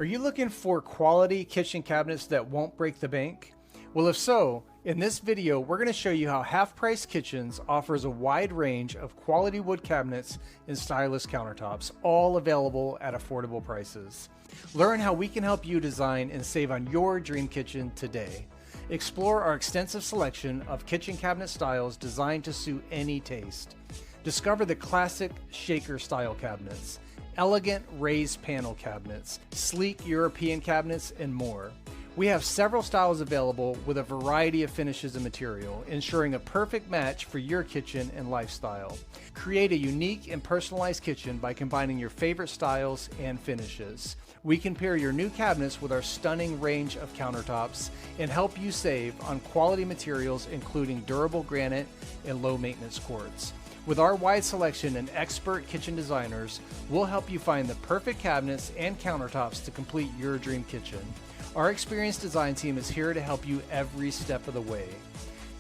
Are you looking for quality kitchen cabinets that won't break the bank? Well, if so, in this video, we're going to show you how Half Price Kitchens offers a wide range of quality wood cabinets and stylish countertops, all available at affordable prices. Learn how we can help you design and save on your dream kitchen today. Explore our extensive selection of kitchen cabinet styles designed to suit any taste. Discover the classic shaker style cabinets, elegant raised panel cabinets, sleek European cabinets, and more. We have several styles available with a variety of finishes and material, ensuring a perfect match for your kitchen and lifestyle. Create a unique and personalized kitchen by combining your favorite styles and finishes. We can pair your new cabinets with our stunning range of countertops and help you save on quality materials including durable granite and low maintenance quartz. With our wide selection and expert kitchen designers, we'll help you find the perfect cabinets and countertops to complete your dream kitchen. Our experienced design team is here to help you every step of the way.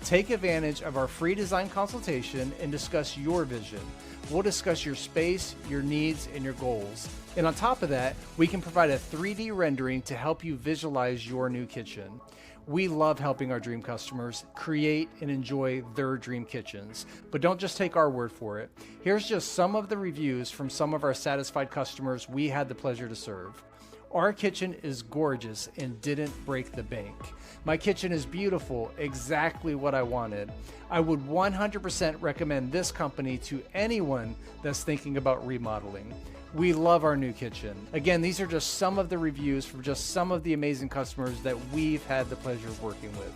Take advantage of our free design consultation and discuss your vision. We'll discuss your space, your needs, and your goals. And on top of that, we can provide a 3D rendering to help you visualize your new kitchen. We love helping our dream customers create and enjoy their dream kitchens. But don't just take our word for it. Here's just some of the reviews from some of our satisfied customers we had the pleasure to serve. Our kitchen is gorgeous and didn't break the bank. My kitchen is beautiful, exactly what I wanted. I would 100% recommend this company to anyone that's thinking about remodeling. We love our new kitchen. Again, these are just some of the reviews from just some of the amazing customers that we've had the pleasure of working with.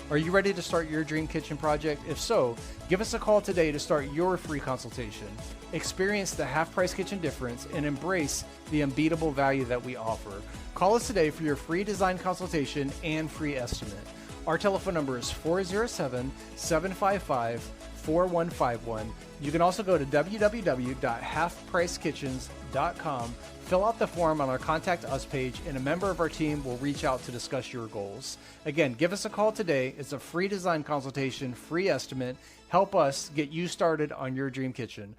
Are you ready to start your dream kitchen project? If so, give us a call today to start your free consultation. Experience the Half Price Kitchen difference and embrace the unbeatable value that we offer. Call us today for your free design consultation and free estimate. Our telephone number is 407-755-4151. You can also go to www.halfpricekitchens.com, fill out the form on our Contact Us page, and a member of our team will reach out to discuss your goals. Again, give us a call today. It's a free design consultation, free estimate. Help us get you started on your dream kitchen.